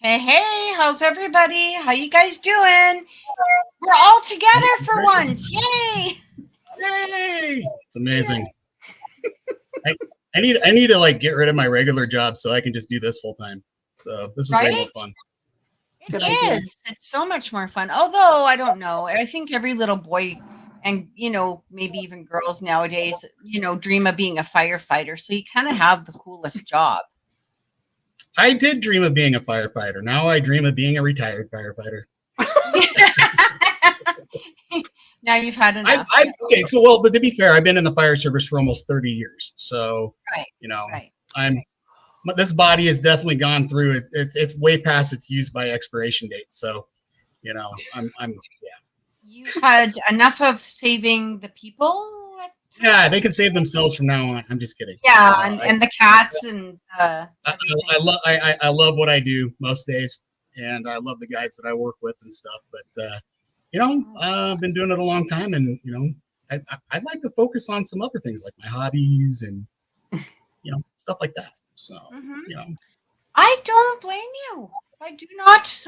Hey, hey, how's everybody? How you guys doing? We're all together for once. Yay! Yay! It's amazing. I need to like get rid of my regular job so I can just do this full time. So this is way more Right? fun. It is. It's so much more fun. Although I don't know. I think every little boy and maybe even girls nowadays, dream of being a firefighter. So you kind of have the coolest job. I did dream of being a firefighter. Now I dream of being a retired firefighter. Now you've had enough. Okay, so well, but to be fair, I've been in the fire service for almost 30 years. So, this body has definitely gone through it. It's way past its use by expiration date. So, I'm You had enough of saving the people. Yeah, they can save themselves from now on. I'm just kidding. Yeah, and the cats and I love what I do most days, and I love the guys that I work with and stuff. But I've been doing it a long time, and I'd like to focus on some other things like my hobbies and stuff like that. So I don't blame you. I do not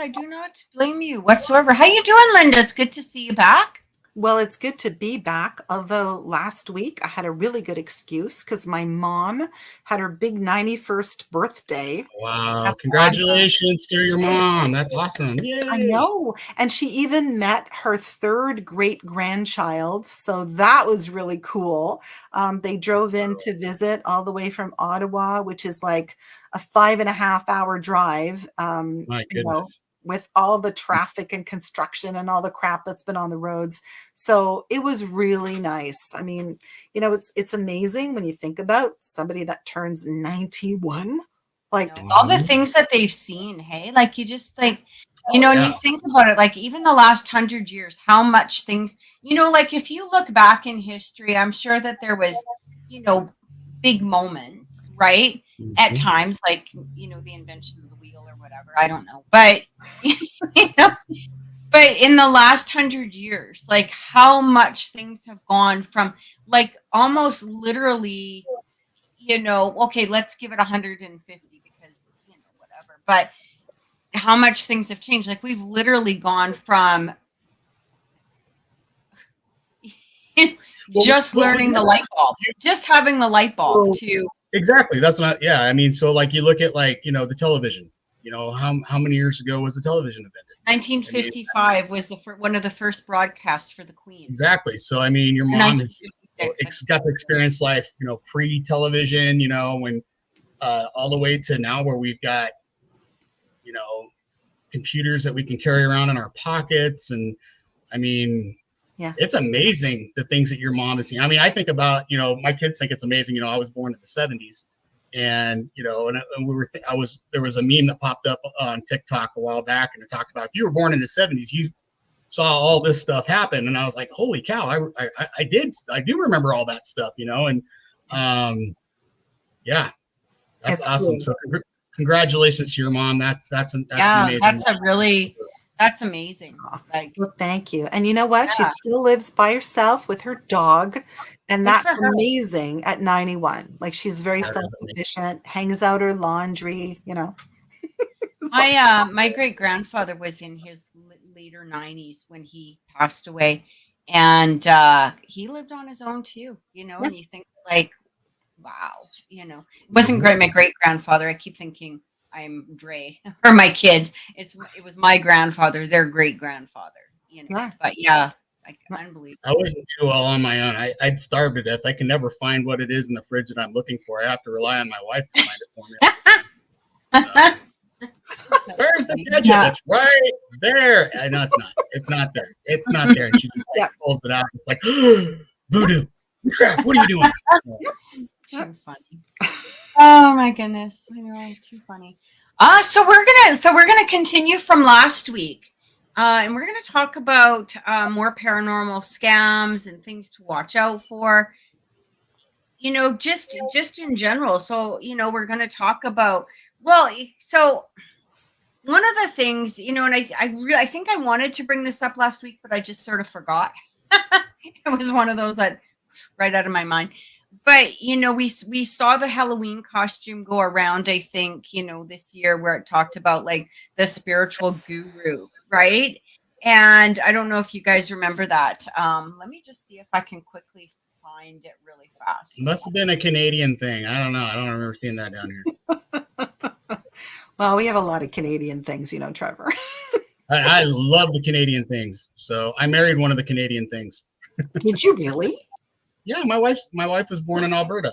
blame you whatsoever. How you doing, Lynda? It's good to see you back. Well, it's good to be back, although last week I had a really good excuse because my mom had her big 91st birthday. Wow. That's congratulations awesome. To your mom. That's awesome. Yay. I know. And she even met her third great-grandchild, so that was really cool. They drove in to visit all the way from Ottawa, which is like a 5.5-hour drive. My goodness. With all the traffic and construction and all the crap that's been on the roads. So it was really nice. I mean, it's amazing when you think about somebody that turns 91. Like all the things that they've seen, hey? Like you just think, and you think about it, like even the last 100 years, how much things, like if you look back in history, I'm sure that there was, big moments, right? Mm-hmm. At times, like, the invention of the wheel or whatever, I don't know. But, but in the last 100 years, like how much things have gone from like almost literally, okay, let's give it 150 because, whatever. But how much things have changed. Like we've literally gone from just learning the light bulb, just having the light bulb to exactly. That's not. Yeah, I mean, so like you look at like the television. How many years ago was the television invented? 1955 was one of the first broadcasts for the Queen. Exactly. So I mean, your mom has got to experience life, pre-television, when all the way to now where we've got, computers that we can carry around in our pockets, and I mean. Yeah, it's amazing the things that your mom has seen. I mean, I think about, my kids think it's amazing. I was born in the 70s, and there was a meme that popped up on TikTok a while back, and it talked about if you were born in the 70s, you saw all this stuff happen, and I was like, holy cow, I do remember all that stuff, and yeah, that's awesome. Cool. So congratulations to your mom. That's amazing. That's amazing. Like, well, thank you. And you know what? Yeah. She still lives by herself with her dog. And that's amazing at 91. Like she's very self-sufficient, hangs out her laundry, My great-grandfather was in his later 90s when he passed away. And he lived on his own too, and you think like, wow, it wasn't great. My great-grandfather, I keep thinking, I'm Dre or my kids. It was my grandfather, their great grandfather, But like unbelievable. I wouldn't do all on my own. I'd starve to death. I can never find what it is in the fridge that I'm looking for. I have to rely on my wife to find it for me. Where's the gadget? Yeah. It's right there. I know it's not. It's not there. It's not there. And she just pulls it out. It's like voodoo. Crap. What are you doing? Too funny. Oh my goodness. I know, too funny. So we're gonna continue from last week. And we're gonna talk about more paranormal scams and things to watch out for. Just in general. So, we're gonna talk about so one of the things, and I think I wanted to bring this up last week, but I just sort of forgot. It was one of those that right out of my mind. but you know, we saw the Halloween costume go around, I think, you know, this year, where it talked about like the spiritual guru, right? And I don't know if you guys remember that. Let me just see if I can quickly find it really fast. It must have been a Canadian thing. I don't know. I don't remember seeing that down here. Well, we have a lot of Canadian things, you know, Trevor. I love the Canadian things. So I married one of the Canadian things. Did you really? Yeah, my wife was born in Alberta.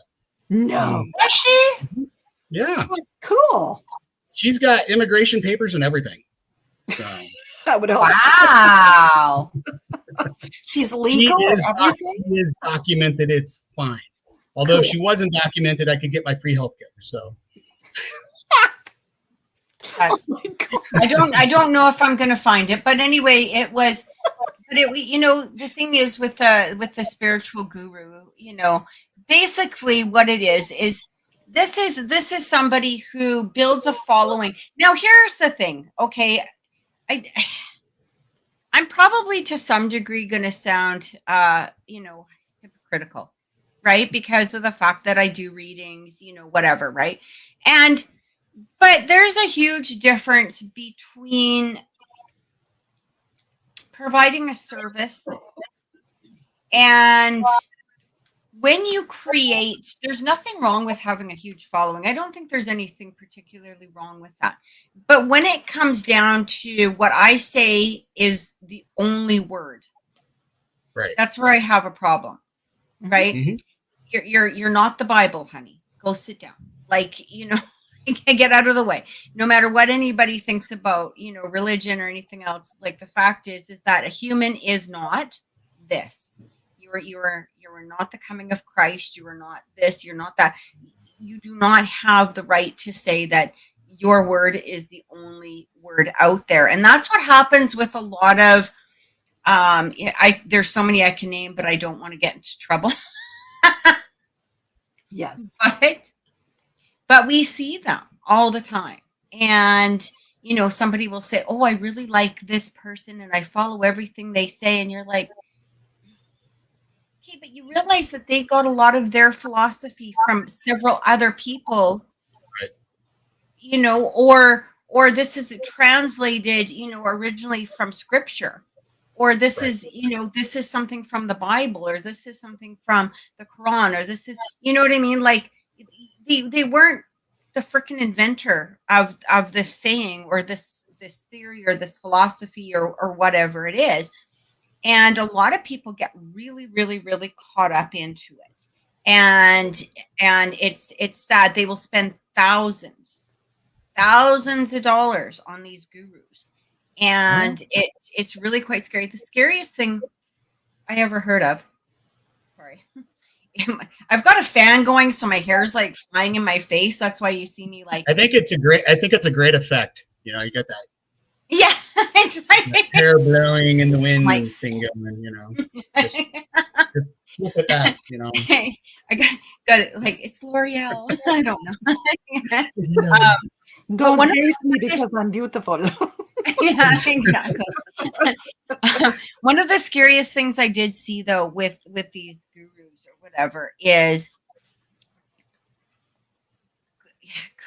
No. Was she? Yeah. That's cool. She's got immigration papers and everything. So. I would hope. Wow. She's legal. She is documented. It's fine. Although if she wasn't documented, I could get my free health care. So. I don't know if I'm going to find it, but anyway, it was. But it, you know, the thing is with the spiritual guru, you know, basically what it is this is somebody who builds a following. Now, here's the thing. Okay, I'm probably to some degree going to sound, you know, hypocritical, right? Because of the fact that I do readings, you know, whatever, right? But there's a huge difference between providing a service and when you create, there's nothing wrong with having a huge following. I don't think there's anything particularly wrong with that. But when it comes down to what I say is the only word, right, that's where I have a problem, right? Mm-hmm. You're not the Bible, honey. Go sit down. Like, you know, get out of the way. No matter what anybody thinks about, you know, religion or anything else, like the fact is that a human is not this. You are not the coming of Christ. You are not this. You're not that. You do not have the right to say that your word is the only word out there. And that's what happens with a lot of there's so many I can name, but I don't want to get into trouble. Yes. But we see them all the time. And, you know, somebody will say, oh, I really like this person and I follow everything they say. And you're like, okay, but you realize that they got a lot of their philosophy from several other people, right? You know, or this is translated, you know, originally from scripture, or this right. is, you know, this is something from the Bible, or this is something from the Quran, or this is, you know what I mean? Like they weren't the freaking inventor of this saying or this theory or this philosophy or whatever it is. And a lot of people get really, really, really caught up into it. And it's sad. They will spend thousands of dollars on these gurus. And it's really quite scary. The scariest thing I ever heard of, sorry, I've got a fan going, so my hair's like flying in my face. That's why you see me like. I think it's a great effect. You know, you got that. Yeah, it's like hair blowing in the wind and thing going. You know, just look at that. You know, I got it. Like it's L'Oreal. I don't know. Don't praise me because I'm beautiful. Yeah, exactly. One of the scariest things I did see though with these gurus or whatever is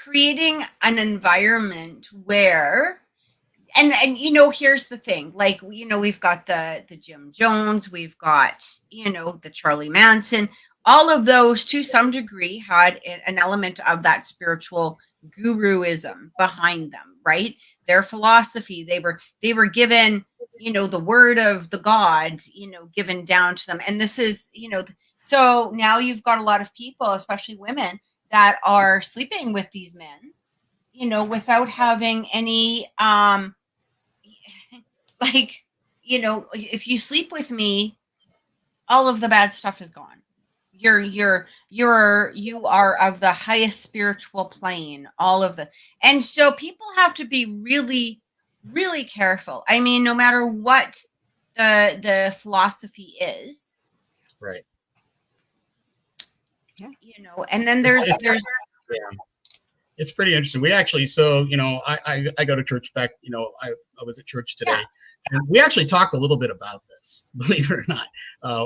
creating an environment where and you know, here's the thing, like, you know, we've got the Jim Jones, we've got, you know, the Charlie Manson, all of those to some degree had an element of that spiritual guruism behind them, right? Their philosophy, they were given, you know, the word of the God, you know, given down to them. And this is, you know, so now you've got a lot of people, especially women, that are sleeping with these men, you know, without having any like, you know, if you sleep with me, all of the bad stuff is gone. You are of the highest spiritual plane, all of the, and so people have to be really, really careful. I mean, no matter what the philosophy is, right? Yeah, you know, and then there's yeah. It's pretty interesting. We actually, so, you know, I go to church. In fact, you know, I was at church today. Yeah. And we actually talked a little bit about this, believe it or not,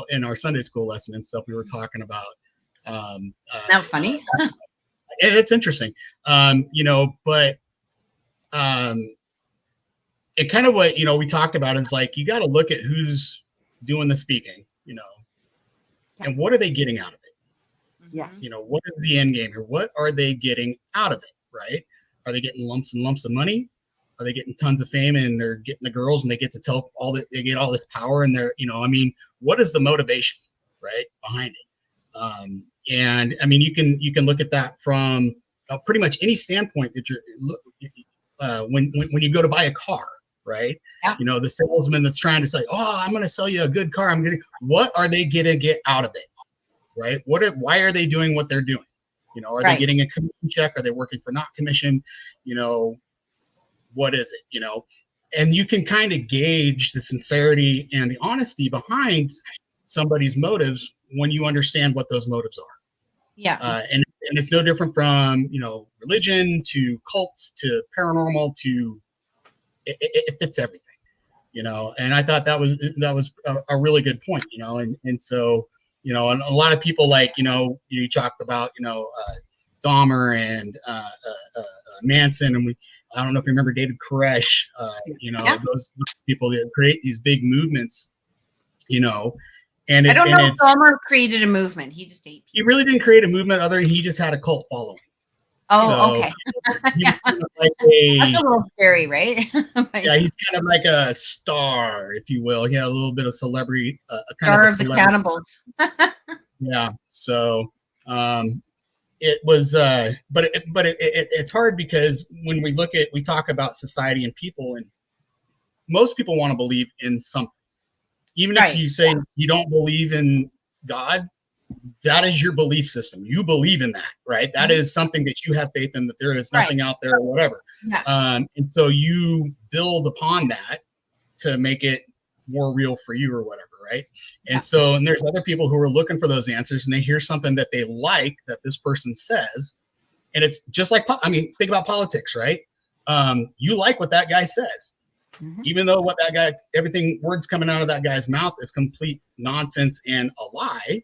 in our Sunday school lesson and stuff. We were talking about Not funny. It's interesting. But it kind of what, we talked about is like, you got to look at who's doing the speaking, and what are they getting out of it? Yes. What is the end game here? What are they getting out of it? Right? Are they getting lumps and lumps of money? Are they getting tons of fame and they're getting the girls and they get to tell they get all this power and they're, what is the motivation, right, behind it? And I mean, you can look at that from pretty much any standpoint that you're when you go to buy a car, right? Yeah. The salesman that's trying to say, oh, I'm going to sell you a good car. What are they going to get out of it, right? Why are they doing what they're doing? Are they getting a commission check? Are they working for not commission? What is it? And you can kind of gauge the sincerity and the honesty behind somebody's motives when you understand what those motives are. Yeah. And it's no different from, religion to cults to paranormal to it fits everything, and I thought that was a really good point, and so, and a lot of people like, you talked about, Dahmer and Manson, and I don't know if you remember David Koresh, those people that create these big movements, and I don't know if Dahmer created a movement. He just ate people. He really didn't create a movement, he just had a cult following. Oh, okay. He's kind of like that's a little scary, right? Yeah, he's kind of like a star, if you will. He had a little bit of celebrity, star of the cannibals. Yeah. So it was, but it's hard because when we talk about society and people, and most people want to believe in something. Even if you say you don't believe in God, that is your belief system. You believe in that, right? That is something that you have faith in, that there is nothing out there or whatever. Yeah. And so you build upon that to make it more real for you or whatever, right? And so, and there's other people who are looking for those answers, and they hear something that they like that this person says, and it's just like, think about politics, right? You like what that guy says. Mm-hmm. Even though what that guy, words coming out of that guy's mouth is complete nonsense and a lie,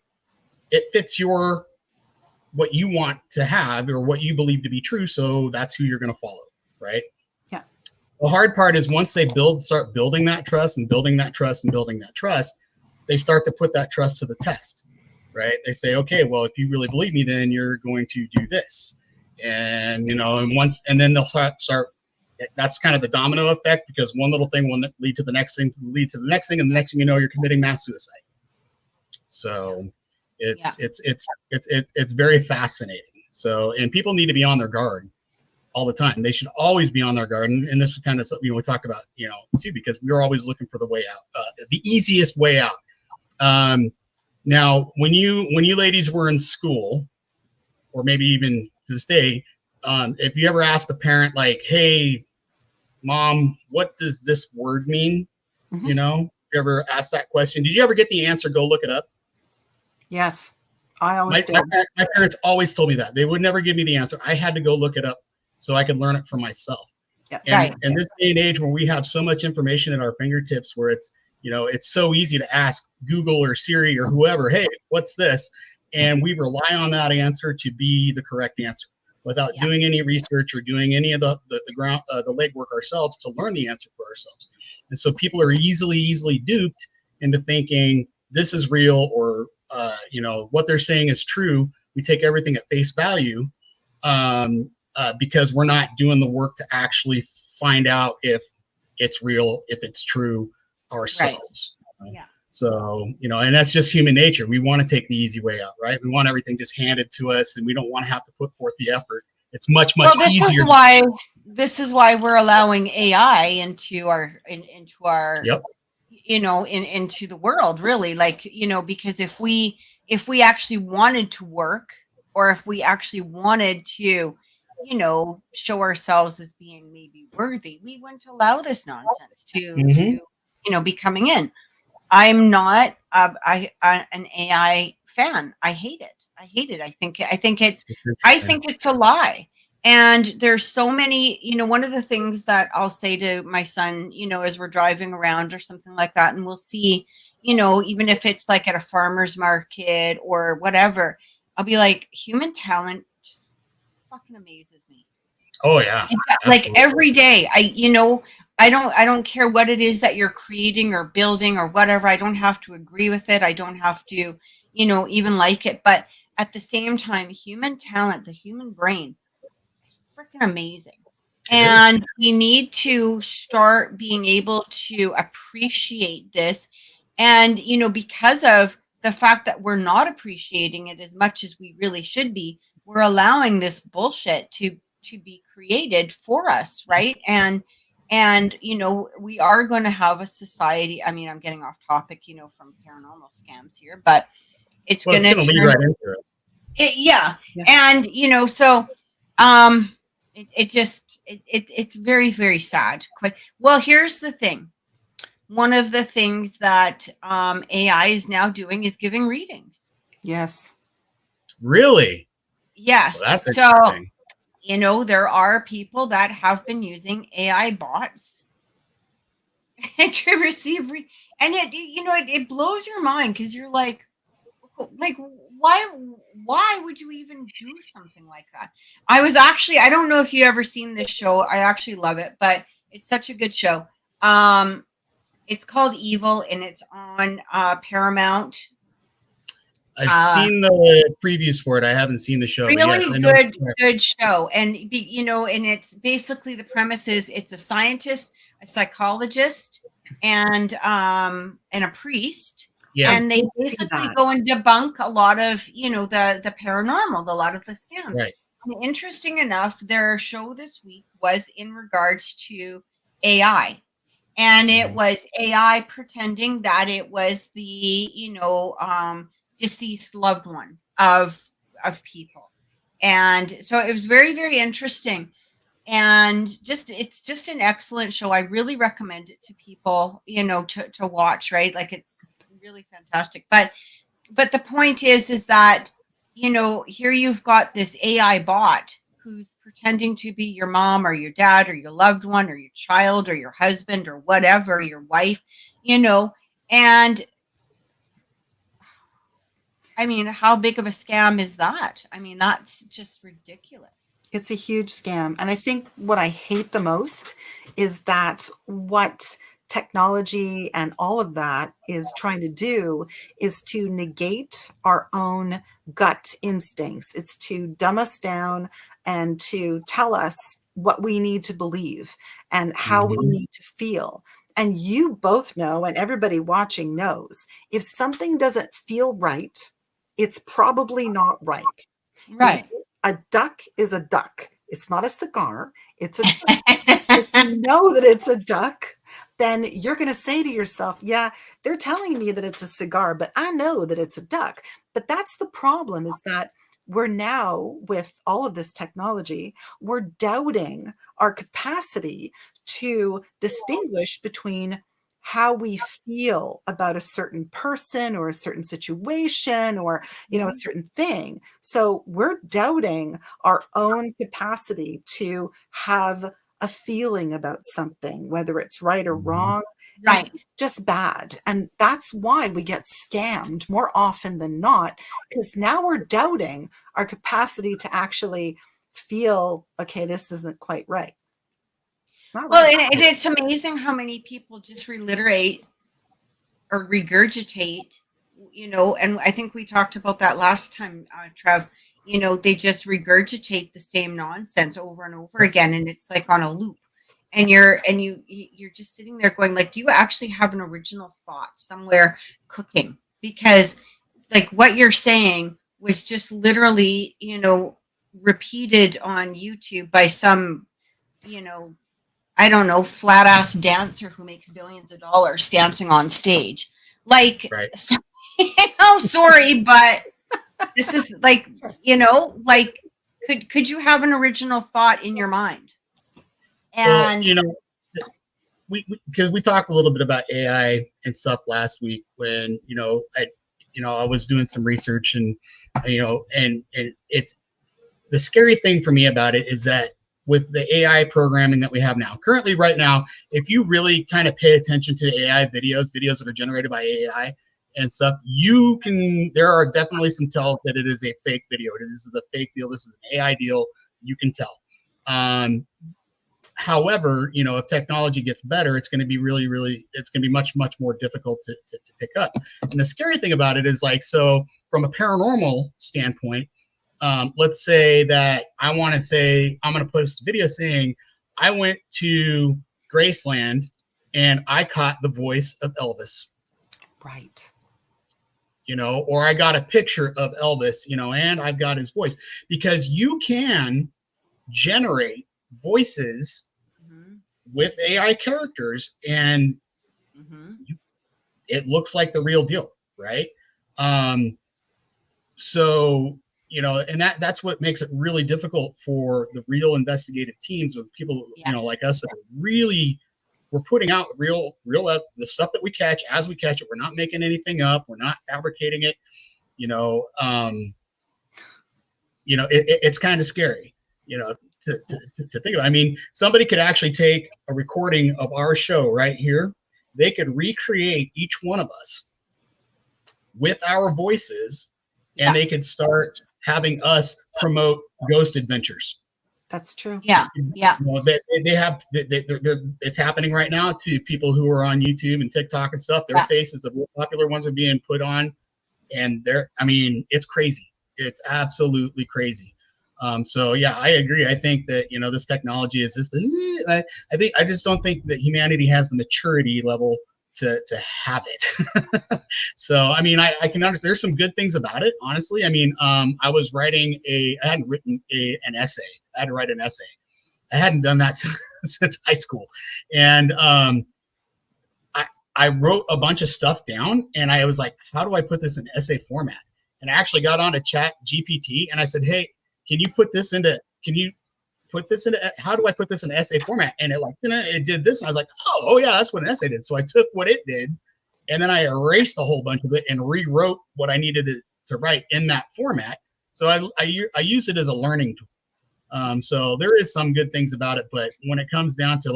it fits what you want to have or what you believe to be true. So that's who you're going to follow, right? Yeah. The hard part is once they start building that trust and building that trust and building that trust, they start to put that trust to the test, right? They say, okay, well, if you really believe me, then you're going to do this. And, and then they'll start, that's kind of the domino effect, because one little thing will lead to the next thing, and the next thing you know, you're committing mass suicide. So it's very fascinating. So, and people need to be on their guard all the time. They should always be on their guard. And this is kind of something we talk about, too, because we're always looking for the way out, the easiest way out. Now, when you ladies were in school, or maybe even to this day, if you ever asked a parent, like, hey, Mom, what does this word mean? Mm-hmm. You ever asked that question? Did you ever get the answer? Go look it up. Yes, I always did. My parents always told me that. They would never give me the answer. I had to go look it up so I could learn it for myself. Yeah, and in this day and age where we have so much information at our fingertips, where it's, it's so easy to ask Google or Siri or whoever, hey, what's this? And we rely on that answer to be the correct answer without doing any research or doing any of the legwork ourselves to learn the answer for ourselves. And so people are easily duped into thinking this is real, or what they're saying is true. We take everything at face value because we're not doing the work to actually find out if it's real, if it's true ourselves. Right. Yeah. So, and that's just human nature. We want to take the easy way out, right? We want everything just handed to us, and we don't want to have to put forth the effort. It's much easier. This is why we're allowing AI into our yep. Into the world, really, like, because if we actually wanted to work, or if we actually wanted to, show ourselves as being maybe worthy, we wouldn't allow this nonsense to be coming in. I'm not an AI fan. I hate it. I think it's a lie. And there's so many, one of the things that I'll say to my son, as we're driving around or something like that, and we'll see, even if it's like at a farmer's market or whatever, I'll be like, human talent just fucking amazes me. Oh yeah. Like every day, I don't care what it is that you're creating or building or whatever. I don't have to agree with it. I don't have to, even like it. But at the same time, human talent, the human brain is freaking amazing. And we need to start being able to appreciate this. And, because of the fact that we're not appreciating it as much as we really should be, we're allowing this bullshit to be created for us, right? And we are going to have a society. I mean, I'm getting off topic, from paranormal scams here, but it's going to lead right into it. Yeah. And so it's very, very sad. Well, here's the thing. One of the things that AI is now doing is giving readings. Yes. Really? Yes. Well, that's interesting. So, there are people that have been using AI bots to receive, and it blows your mind, because you're like, why would you even do something like that? I don't know if you ever seen this show. I actually love it, but it's such a good show. It's called Evil, and it's on Paramount. I've seen the previews for it. I haven't seen the show. Really good show. And and it's basically, the premise is, it's a scientist, a psychologist, and a priest. Yeah. And they basically go and debunk a lot of, the paranormal, a lot of the scams. Right. And interesting enough, their show this week was in regards to AI. And it was AI pretending that it was the, deceased loved one of people. And so it was very, very interesting. And it's just an excellent show. I really recommend it to people, to watch, right? Like, it's really fantastic. But the point is that, here you've got this AI bot who's pretending to be your mom or your dad or your loved one or your child or your husband or whatever, your wife, and I mean, how big of a scam is that? I mean, that's just ridiculous. It's a huge scam. And I think what I hate the most is that what technology and all of that is trying to do is to negate our own gut instincts. It's to dumb us down and to tell us what we need to believe and how we need to feel. And you both know, and everybody watching knows, if something doesn't feel right, it's probably not right. Right. A duck is a duck. It's not a cigar. It's a duck. If you know that it's a duck, then you're going to say to yourself, yeah, they're telling me that it's a cigar, but I know that it's a duck. But that's the problem, is that we're now, with all of this technology, we're doubting our capacity to distinguish between how we feel about a certain person or a certain situation or, a certain thing. So we're doubting our own capacity to have a feeling about something, whether it's right or wrong. Right. It's just bad. And that's why we get scammed more often than not, because now we're doubting our capacity to actually feel, okay, this isn't quite right. Well, right. And it's amazing how many people just reiterate or regurgitate, and I think we talked about that last time, Trev, they just regurgitate the same nonsense over and over again. And it's like on a loop. And you're just sitting there going, like, do you actually have an original thought somewhere cooking? Because, like, what you're saying was just literally, repeated on YouTube by some, I don't know, flat ass dancer who makes billions of dollars dancing on stage. Like, right. Sorry, but this is like, like, could you have an original thought in your mind? And because we talked a little bit about AI and stuff last week when I was doing some research and it's the scary thing for me about it is that with the AI programming that we have now, currently right now, if you really kind of pay attention to AI videos that are generated by AI, and stuff, there are definitely some tells that it is a fake video. This is a fake deal. This is an AI deal. You can tell. However, if technology gets better, it's going to be it's going to be much, much more difficult to pick up. And the scary thing about it is so from a paranormal standpoint, let's say that I'm going to post a video saying I went to Graceland and I caught the voice of Elvis. Right. Or I got a picture of Elvis, and I've got his voice, because you can generate voices with AI characters, and it looks like the real deal, right? So, and that's what makes it really difficult for the real investigative teams of people, like us, that are really, we're putting out real the stuff that we catch as we catch it. We're not making anything up. We're not fabricating it. It's kind of scary, to think about. I mean, somebody could actually take a recording of our show right here. They could recreate each one of us with our voices, and they could start having us promote ghost adventures. That's true. Yeah. It's happening right now to people who are on YouTube and TikTok and stuff. Their faces, the real popular ones, are being put on, and it's crazy. It's absolutely crazy. So yeah, I agree. I think that this technology is just. I just don't think that humanity has the maturity level to have it. So I can understand there's some good things about it, honestly. I was writing I hadn't written an essay. I had to write an essay. I hadn't done that since high school, and I wrote a bunch of stuff down, and I was like, how do I put this in essay format? And I actually got on to Chat GPT, and I said, hey, how do I put this in essay format? And it did this. And I was like, oh yeah, that's what an essay did. So I took what it did, and then I erased a whole bunch of it and rewrote what I needed to write in that format. So I use it as a learning tool. So there is some good things about it, but when it comes down to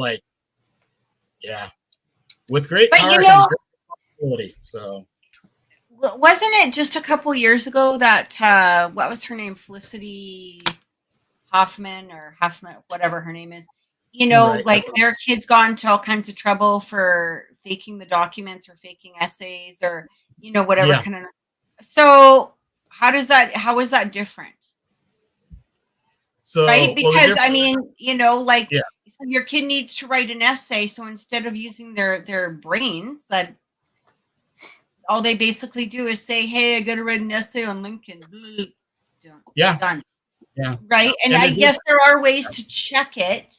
with great power comes great responsibility. So. Wasn't it just a couple years ago that what was her name, Felicity Hoffman, whatever her name is, right. Their kids got into all kinds of trouble for faking the documents or faking essays or whatever kind of. So how is that different? So right, because so your kid needs to write an essay, so instead of using their brains, that all they basically do is say, hey, I got to write an essay on Lincoln. Done. Yeah. Right. And I guess there are ways to check it,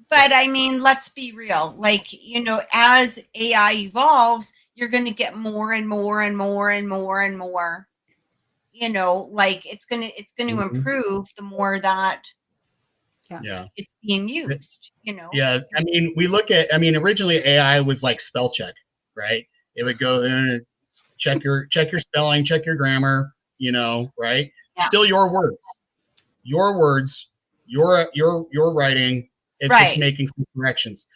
but let's be real. As AI evolves, you're going to get more and more and more and more and more, it's going to improve the more that it's being used, Yeah. We look at, originally AI was like spell check, right? It would go there and check your spelling, check your grammar, right? Yeah. Still your words, your writing is just making some corrections.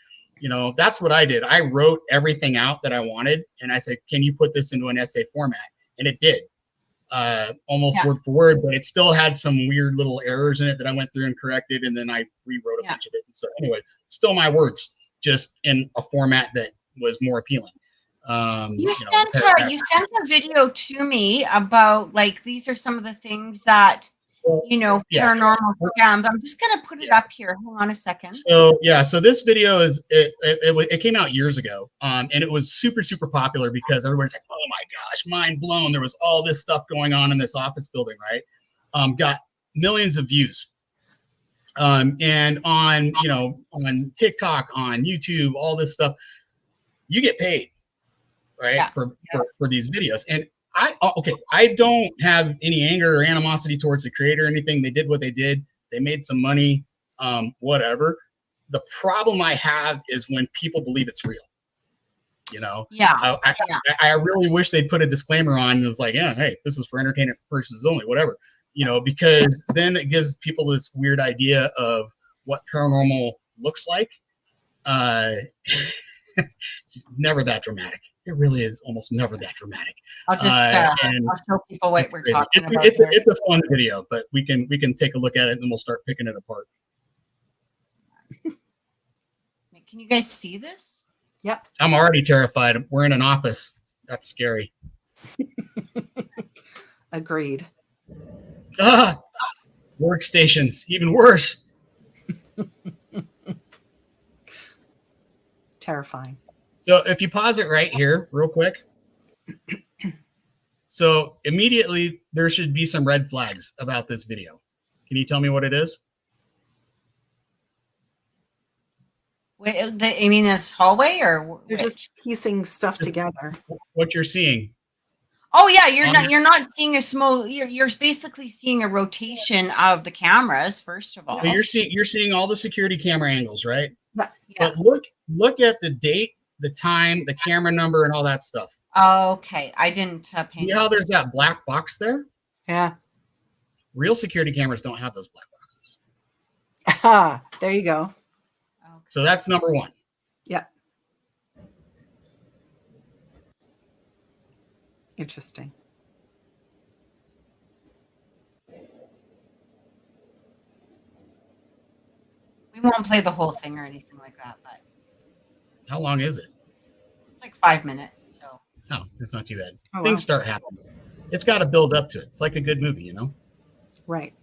That's what I did. I wrote everything out that I wanted, and I said, can you put this into an essay format? And it did, almost word for word, but it still had some weird little errors in it that I went through and corrected, and then I rewrote a bunch of it. And so anyway, still my words, just in a format that was more appealing. You sent a video to me about these are some of the things that paranormal scams. I'm just gonna put it up here. Hold on a second. So this video is it came out years ago, and it was super popular because everybody's like, oh my gosh, mind blown. There was all this stuff going on in this office building, right? Got millions of views, and on TikTok, on YouTube, all this stuff, you get paid. Right. For these videos. And I don't have any anger or animosity towards the creator or anything. They did what they did. They made some money, whatever. The problem I have is when people believe it's real. I really wish they'd put a disclaimer on and it's like, hey, this is for entertainment purposes only, whatever, because then it gives people this weird idea of what paranormal looks like. It's never that dramatic. It really is almost never that dramatic. I'll just I'll show people what we're crazy. talking about. It's a fun video, but we can take a look at it and then we'll start picking it apart. Can you guys see this? Yep. I'm already terrified. We're in an office. That's scary. Agreed. Workstations, even worse. Terrifying. So if you pause it right here real quick. So immediately there should be some red flags about this video. Can you tell me what it is? Wait, I mean this hallway or They're just piecing stuff together. What you're seeing. Oh yeah, you're not seeing a smoke. You're basically seeing a rotation of the cameras. First of all, So you're seeing all the security camera angles, right? Yeah. But look at the date, the time, the camera number, and all that stuff. Okay, I didn't See how there's that black box there? Yeah. Real security cameras don't have those black boxes. There you go. Okay. So that's number one. Yeah. Interesting. We won't play the whole thing or anything like that, but How long is it? it's like 5 minutes. So Oh, it's not too bad. Oh, Things wow. start happening. It's got to build up to it. It's like a good movie, you know? Right.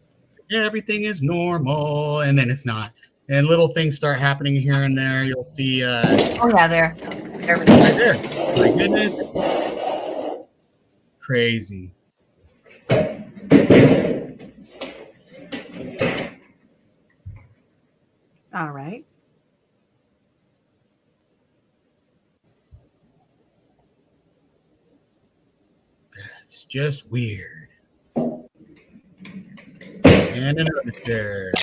Everything is normal, and then it's not. And little things start happening here and there. You'll see oh yeah, there we go. right there. My goodness. Crazy. All right. It's just weird. And another chair.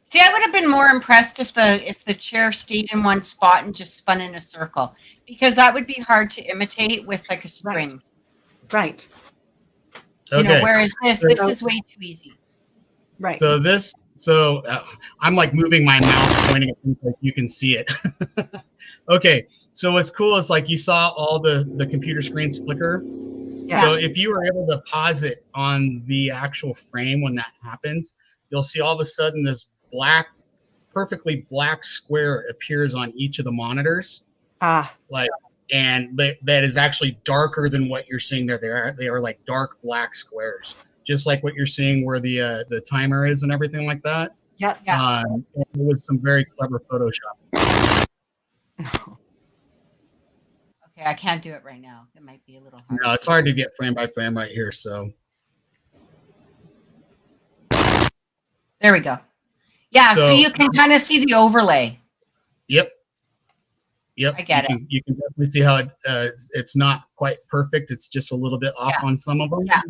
See, I would have been more impressed if the chair stayed in one spot and just spun in a circle, because that would be hard to imitate with like a spring. Right. You know, Okay. whereas this is way too easy. Right. So I'm like moving my mouse, pointing at things like you can see it. Okay. So what's cool is like you saw all the computer screens flicker. Yeah. So if you were able to pause it on the actual frame when that happens, you'll see all of a sudden this perfectly black square appears on each of the monitors. And that is actually darker than what you're seeing there. They are like dark black squares, just like what you're seeing where the timer is and everything like that. Yep. Yeah. It was some very clever Photoshop. Okay, I can't do it right now. It might be a little hard. No, it's hard to get frame by frame right here. So There we go. Yeah, so you can kind of see the overlay. Yep. I get it. You can definitely see how it's not quite perfect. It's just a little bit off on some of them. Yeah.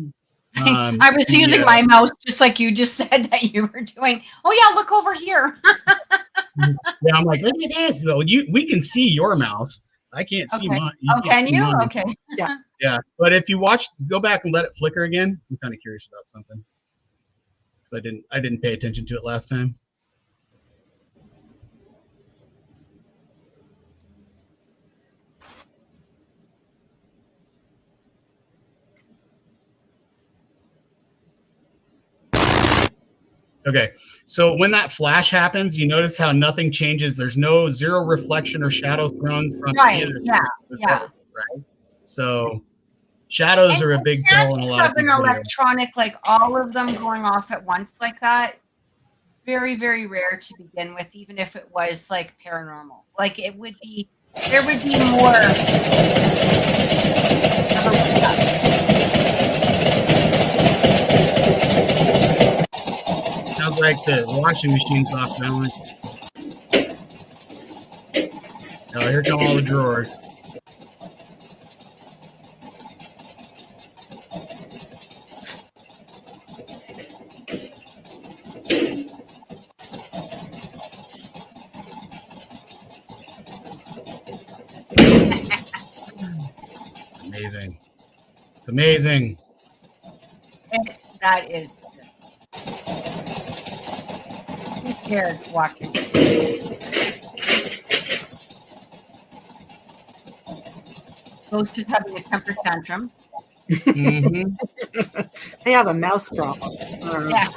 I was using my mouse just like you just said that you were doing. Oh yeah, look over here. Yeah, I'm like, look at this. Well, we can see your mouse. I can't see mine. Oh, can you? Okay. Yeah. Yeah, but if you go back and let it flicker again. I'm kind of curious about something because I didn't pay attention to it last time. Okay, so when that flash happens, you notice how nothing changes. There's zero reflection or shadow thrown from Right. any of this. Yeah. Right. So shadows are a big tell in a lot of an electronic, like all of them going off at once like that. Very, very rare to begin with, even if it was like paranormal. Like there would be more. Sounds like the washing machine's off balance. Oh, here come all the drawers. Amazing. It's amazing. That is just. I'm scared watching. Ghost is having a temper tantrum. Mm-hmm. They have a mouse problem. Yeah.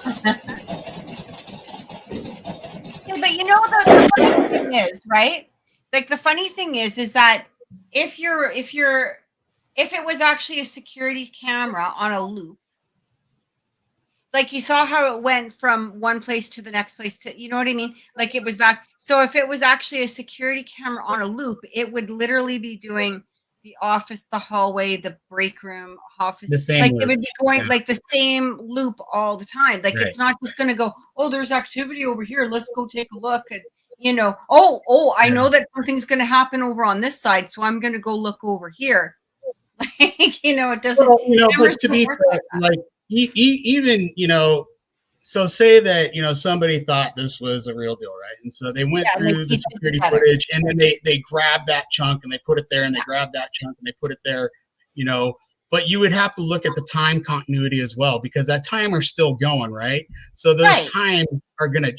Yeah, but you know the funny thing is, right? Like the funny thing is that if it was actually a security camera on a loop, like you saw how it went from one place to the next place to, you know what I mean? Like it was back. So if it was actually a security camera on a loop, it would literally be doing the office, the hallway, the break room, office. The same Like loop. it would be going like the same loop all the time. Like Right. it's not just going to go, oh, there's activity over here. Let's go take a look. And, you know, oh, I know that something's going to happen over on this side. So I'm going to go look over here. Like, you know, it doesn't. Well, you know, but cameras to don't be work fair, like that. like even, you know, so say that, you know, somebody thought this was a real deal, right? And so they went Yeah, and they through the pieced it security together. footage, and then they grabbed that chunk and they put it there, and they grabbed that chunk and they put it there, you know. But you would have to look at the time continuity as well, because that timer's still going, right? So those Right. times are gonna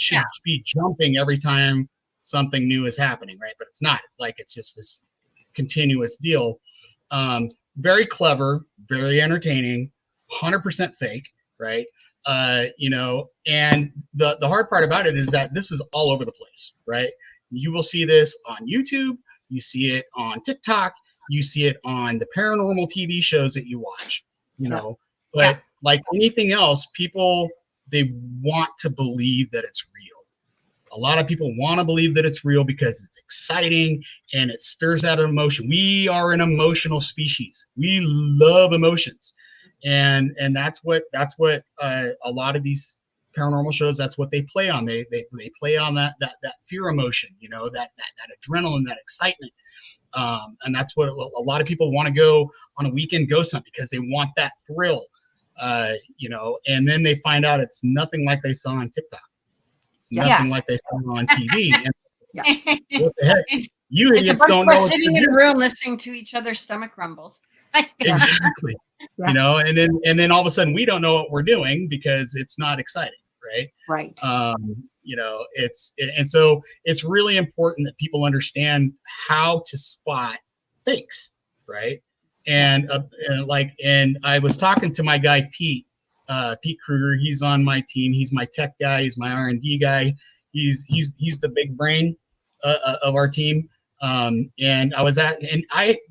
be jumping every time something new is happening, right? But it's not. It's like it's just this continuous deal. Very clever, very entertaining, 100% fake, right? You know, and the hard part about it is that this is all over the place, right? You will see this on YouTube, you see it on TikTok, you see it on the paranormal TV shows that you watch, you know. But like anything else, people, they want to believe that it's real. A lot of people want to believe that it's real because it's exciting and it stirs out an emotion. We are an emotional species. We love emotions. And that's what a lot of these paranormal shows, that's what they play on. They play on that fear emotion, you know, that adrenaline, that excitement. And that's what a lot of people want to go on a weekend ghost hunt, because they want that thrill, you know, and then they find out it's nothing like they saw on TikTok. It's nothing like they saw on TV. And what the heck? You idiots don't know. Sitting in a room listening to each other's stomach rumbles. Exactly. You know, and then all of a sudden we don't know what we're doing because it's not exciting, right? Right. You know, and so it's really important that people understand how to spot fakes, right? And I was talking to my guy Pete Kruger. He's on my team. He's my tech guy. He's my R&D guy. He's the big brain of our team. And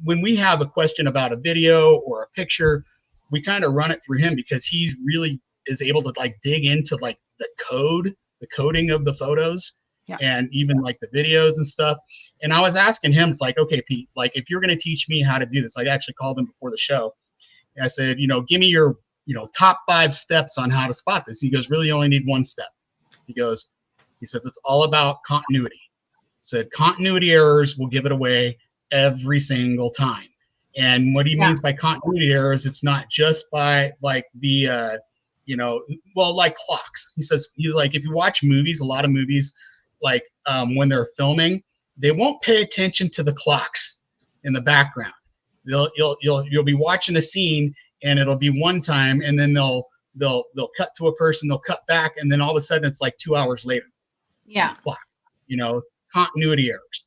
when we have a question about a video or a picture, we kind of run it through him, because he really is able to like dig into like the coding of the photos, and even like the videos and stuff. And I was asking him, it's like, okay, Pete, like if you're going to teach me how to do this, I actually called him before the show. And I said, you know, give me your, you know, top 5 steps on how to spot this. He goes, really only need 1 step. He says, it's all about continuity. Said continuity errors will give it away every single time. And what he means by continuity errors, it's not just by like the, you know, well, like clocks. He's like, if you watch movies, a lot of movies, like when they're filming, they won't pay attention to the clocks in the background. You'll be watching a scene and it'll be one time, and then they'll cut to a person, they'll cut back, and then all of a sudden it's like 2 hours later. Yeah. Clock, you know. Continuity errors.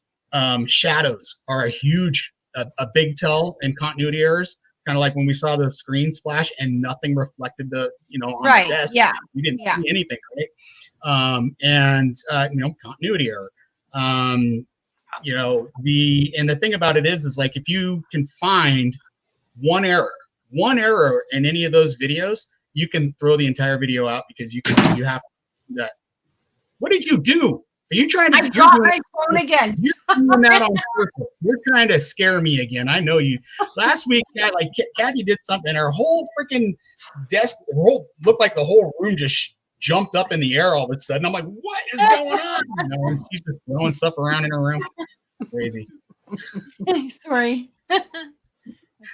Shadows are a big tell in continuity errors. Kind of like when we saw the screens flash and nothing reflected the, you know, on the desk. Yeah. We didn't see anything, right? You know, continuity error. You know, the thing about it is like if you can find one error in any of those videos, you can throw the entire video out, because you have to do that. What did you do? Are you trying to? I dropped my phone again. You're doing that on purpose. You're trying to scare me again. I know you. Last week, Kathy did something. Her whole freaking desk looked like the whole room just jumped up in the air all of a sudden. I'm like, what is going on? You know, and she's just throwing stuff around in her room. Crazy. Sorry.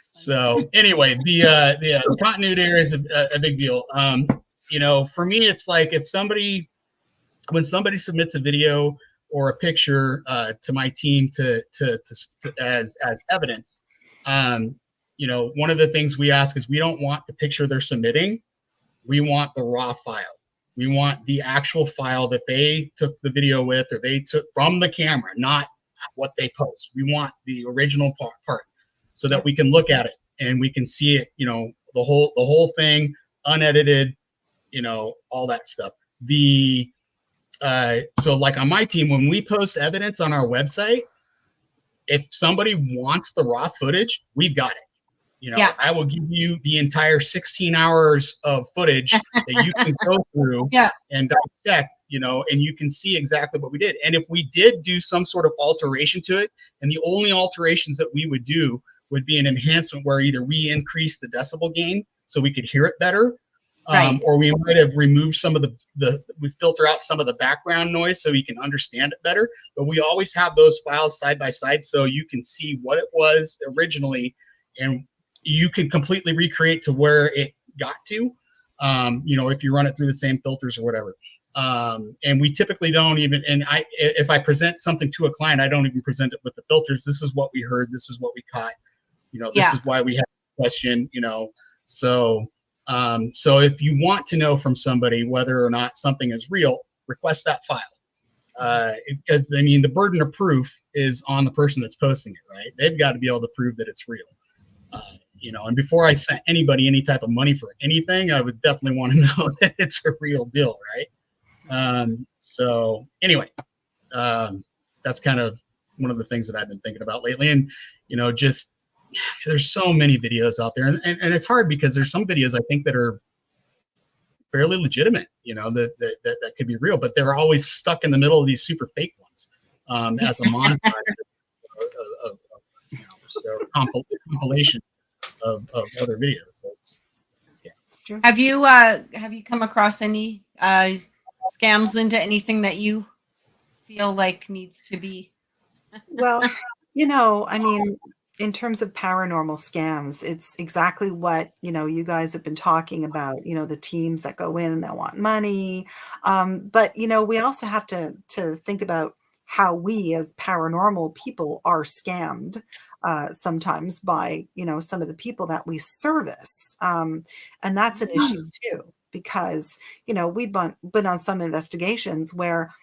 So anyway, the continuity error is a big deal. You know, for me, it's like when somebody submits a video or a picture to my team as evidence, you know, one of the things we ask is we don't want the picture they're submitting. We want the raw file. We want the actual file that they took the video with, or they took from the camera, not what they post. We want the original part. so that we can look at it and we can see it, you know, the whole thing, unedited, you know, all that stuff. So like on my team, when we post evidence on our website, if somebody wants the raw footage, we've got it. You know, I will give you the entire 16 hours of footage that you can go through and dissect, you know, and you can see exactly what we did. And if we did do some sort of alteration to it, and the only alterations that we would do would be an enhancement where either we increase the decibel gain so we could hear it better, or we might have removed some of we filter out some of the background noise so you can understand it better. But we always have those files side by side so you can see what it was originally, and you can completely recreate to where it got to, you know, if you run it through the same filters or whatever. And we typically don't even, and if I present something to a client, I don't even present it with the filters. This is what we heard. This is what we caught. You know, this is why we had a question, you know. So if you want to know from somebody whether or not something is real, request that file. Because, I mean, the burden of proof is on the person that's posting it, right? They've got to be able to prove that it's real. You know, and before I sent anybody any type of money for anything, I would definitely want to know that it's a real deal, right? So anyway, that's kind of one of the things that I've been thinking about lately. And, you know, just there's so many videos out there, and it's hard because there's some videos I think that are fairly legitimate, you know, that could be real, but they're always stuck in the middle of these super fake ones as a montage of you know, so compilation of other videos. So it's True. Have you come across any scams, Lynda? Anything that you feel like needs to be? Well, you know, I mean, in terms of paranormal scams, it's exactly what, you know, you guys have been talking about, you know, the teams that go in and that want money. But, you know, we also have to think about how we as paranormal people are scammed sometimes by, you know, some of the people that we service. And that's an issue too, because, you know, we've been on some investigations where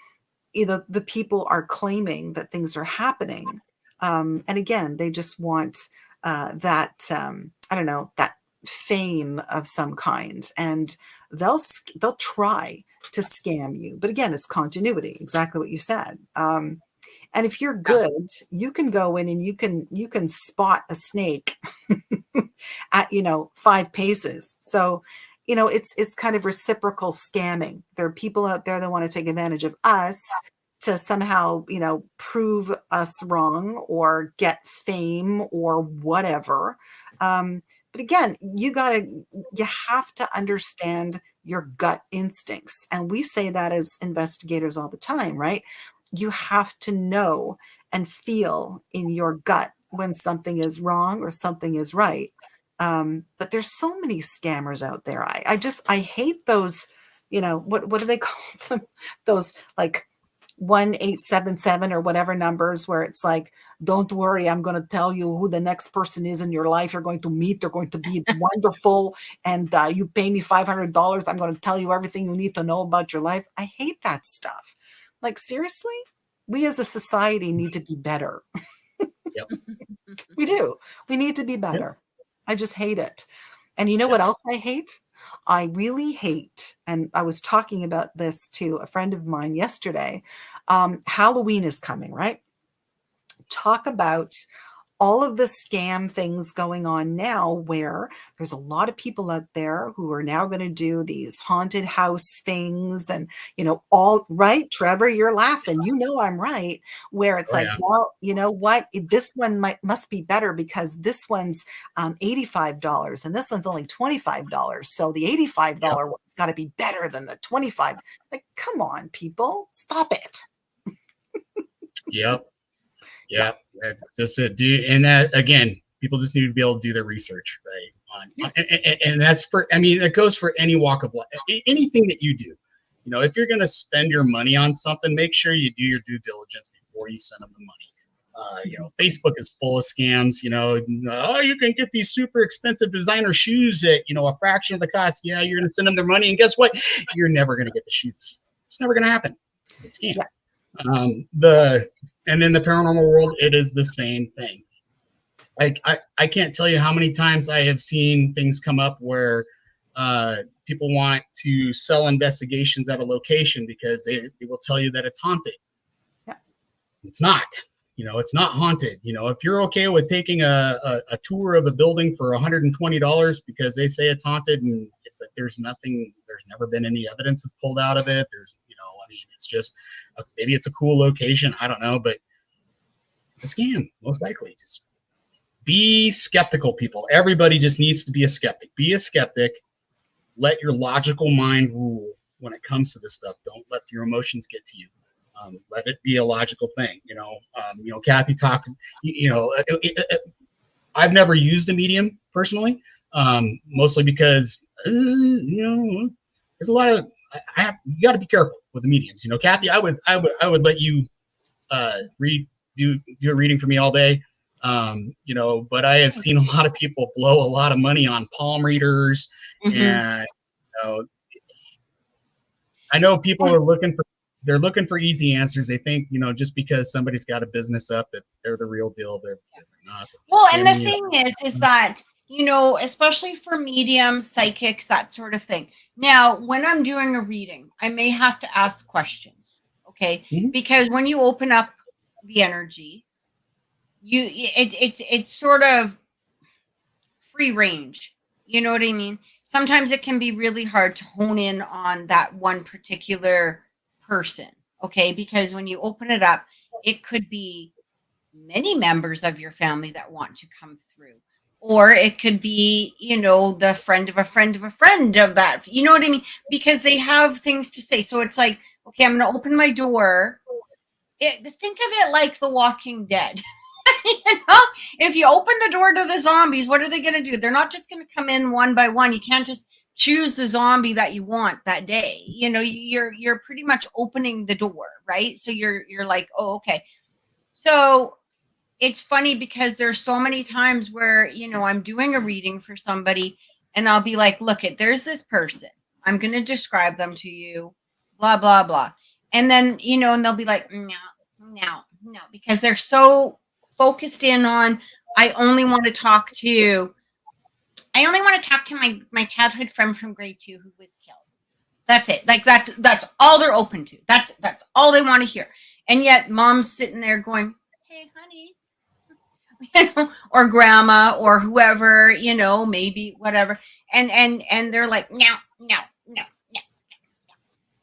either the people are claiming that things are happening. And again, they just want that, I don't know, that fame of some kind. And they'll try to scam you. But again, it's continuity, exactly what you said. And if you're good, you can go in and you can spot a snake at, you know, 5 paces. So, you know, it's kind of reciprocal scamming. There are people out there that want to take advantage of us to somehow, you know, prove us wrong or get fame or whatever. But again, you have to understand your gut instincts. And we say that as investigators all the time, right? You have to know and feel in your gut when something is wrong or something is right. But there's so many scammers out there. I hate those, you know, what do they call them? Those like 1877 or whatever numbers where it's like, don't worry, I'm going to tell you who the next person is in your life you're going to meet. They're going to be wonderful. And you pay me $500. I'm going to tell you everything you need to know about your life. I hate that stuff. Like, seriously, we as a society need to be better. Yep. We do. We need to be better. Yep. I just hate it. And you know what else I hate? I really hate, and I was talking about this to a friend of mine yesterday. Halloween is coming, right? Talk about all of the scam things going on now where there's a lot of people out there who are now going to do these haunted house things and, you know, all right, Trevor, you're laughing. You know, I'm right. Where it's well, you know what? This one must be better because this one's $85 and this one's only $25. So the $85 one's got to be better than the $25. Like, come on, people, stop it. Yep. Yeah, that's just it. And that, again, people just need to be able to do their research, right? And that's that goes for any walk of life, anything that you do. You know, if you're going to spend your money on something, make sure you do your due diligence before you send them the money. You know, Facebook is full of scams. You know, you can get these super expensive designer shoes at, you know, a fraction of the cost. Yeah, you're going to send them their money, and guess what? You're never going to get the shoes. It's never going to happen. It's a scam. Yeah. And in the paranormal world, it is the same thing. Like I can't tell you how many times I have seen things come up where people want to sell investigations at a location because they will tell you that it's haunted. Yeah. It's not. It's not haunted. If you're okay with taking a tour of a building for $120 because they say it's haunted, and there's never been any evidence that's pulled out of it. It's just maybe it's a cool location. I don't know, but it's a scam, most likely. Just be skeptical, people. Everybody just needs to be a skeptic. Be a skeptic. Let your logical mind rule when it comes to this stuff. Don't let your emotions get to you. Let it be a logical thing. Kathy talking. I've never used a medium personally, mostly because there's a lot of you got to be careful with the mediums. Kathy, I would let you do a reading for me all day. But I have seen a lot of people blow a lot of money on palm readers, and I know people are looking for easy answers. They think, just because somebody's got a business up that they're the real deal. They're not. Well, and the thing is that, especially for mediums, psychics, that sort of thing. Now, when I'm doing a reading, I may have to ask questions. Okay. Because when you open up the energy, it's sort of free range. You know what I mean? Sometimes it can be really hard to hone in on that one particular person. Okay. Because when you open it up, it could be many members of your family that want to come through, or it could be, the friend of a friend of a friend of that, you know what I mean? Because they have things to say. So it's like, okay, I'm going to open my door. Think of it like The Walking Dead. If you open the door to the zombies, what are they going to do? They're not just going to come in one by one. You can't just choose the zombie that you want that day. You're pretty much opening the door, right? So you're like, oh, okay. So it's funny because there's so many times where, I'm doing a reading for somebody and I'll be like, look, there's this person. I'm going to describe them to you, blah, blah, blah. And then, and they'll be like, no, because they're so focused in on, I only want to talk to my childhood friend from grade 2 who was killed. That's it. Like that's all they're open to. That's all they want to hear. And yet mom's sitting there going, hey, honey, or grandma or whoever, maybe whatever. And they're like, no.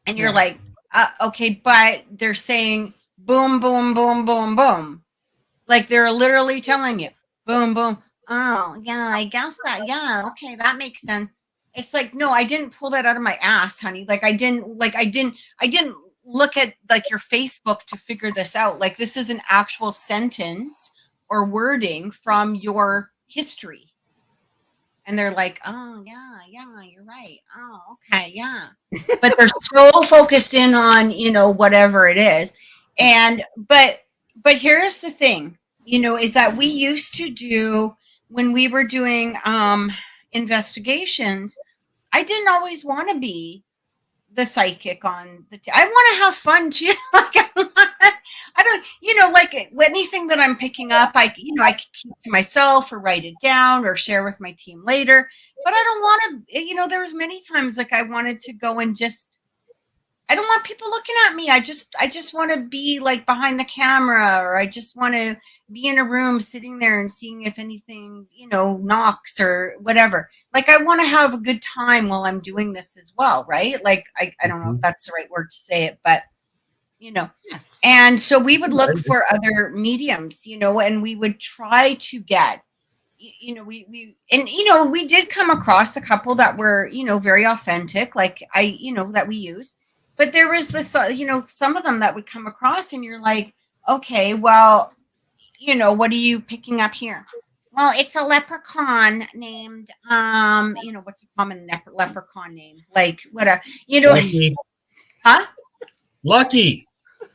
And you're like, okay, but they're saying boom, boom, boom, boom, boom. Like they're literally telling you boom, boom. Oh yeah, I guess that. Yeah. Okay. That makes sense. It's like, no, I didn't pull that out of my ass, honey. Like I didn't look at like your Facebook to figure this out. Like this is an actual sentence or wording from your history. And they're like, oh yeah, you're right. Oh, okay, yeah. But they're so focused in on, whatever it is. And but here's the thing, is that we used to do, when we were doing investigations, I didn't always want to be the psychic on the I want to have fun too. Like I don't, like anything that I'm picking up, I could keep to myself or write it down or share with my team later. But I don't want to, there was many times like I wanted to go and I don't want people looking at me. I just want to be like behind the camera, or I just want to be in a room sitting there and seeing if anything, knocks or whatever. Like I want to have a good time while I'm doing this as well. Right. Like, I don't know if that's the right word to say it, but yes. And so we would look for other mediums, and we would try to get, we did come across a couple that were, very authentic, like that we use. But there was this, some of them that would come across and you're like, okay, well, what are you picking up here? Well, it's a leprechaun named, what's a common leprechaun name? Like, whatever, Lucky. Huh? Lucky.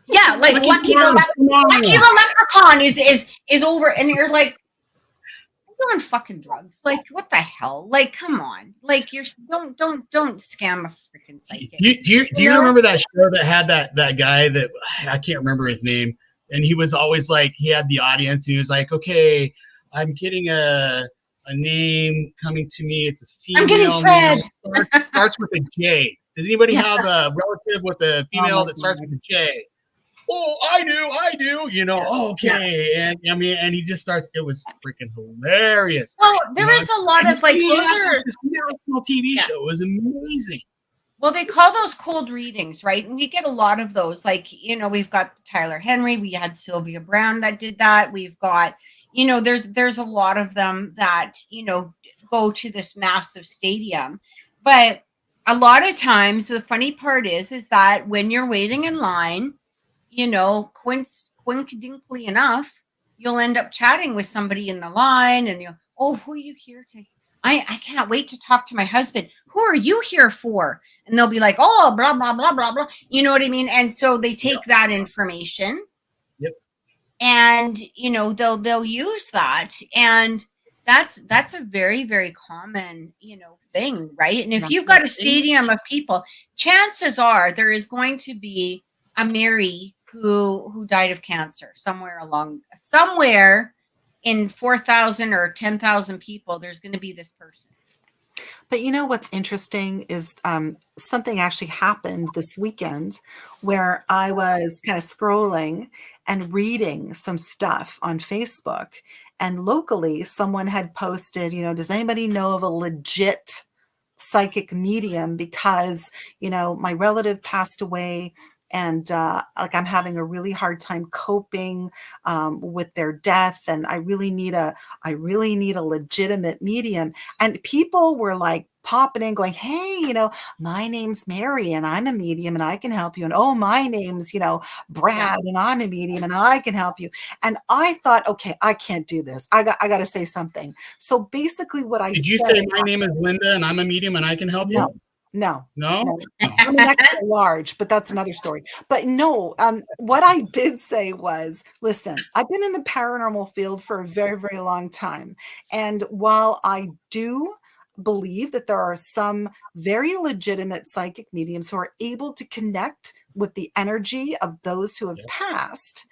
Yeah, like Lucky the leprechaun is over, and you're like, on fucking drugs. Like, what the hell? Like, come on. Like, don't scam a freaking psychic. Do you remember that show that had that guy that I can't remember his name, and he was always like, he had the audience and he was like, okay, I'm getting a name coming to me. It's a I'm getting female Fred. name. Starts with a J. Does anybody have a relative with a female that starts with a J? Oh, I do. Okay. And I mean, and he just starts. It was freaking hilarious. Well, there is a lot of like those are this national TV show. It was amazing. Well, they call those cold readings, right? And we get a lot of those. Like, we've got Tyler Henry. We had Sylvia Brown that did that. We've got, there's a lot of them that, go to this massive stadium. But a lot of times, the funny part is that when you're waiting in line, coincidentally enough, you'll end up chatting with somebody in the line and who are you here to? I can't wait to talk to my husband. Who are you here for? And they'll be like, oh, blah, blah, blah, blah, blah. You know what I mean? And so they take that information. Yep. And, they'll use that. And that's a very, very common, thing, right? And if you've got a stadium of people, chances are there is going to be a Mary who died of cancer somewhere in 4,000 or 10,000 people, there's going to be this person. But what's interesting is something actually happened this weekend where I was kind of scrolling and reading some stuff on Facebook. And locally, someone had posted, does anybody know of a legit psychic medium? Because, my relative passed away. And I'm having a really hard time coping with their death, and I really need a legitimate medium. And people were like popping in, going, "Hey, my name's Mary, and I'm a medium, and I can help you." And oh, my name's Brad, and I'm a medium, and I can help you. And I thought, okay, I can't do this. I got to say something. So basically, what I did you say? My name is Lynda, and I'm a medium, and I can help you. No. I mean, that's large, but that's another story. But no, what I did say was, listen, I've been in the paranormal field for a very, very long time. And while I do believe that there are some very legitimate psychic mediums who are able to connect with the energy of those who have passed,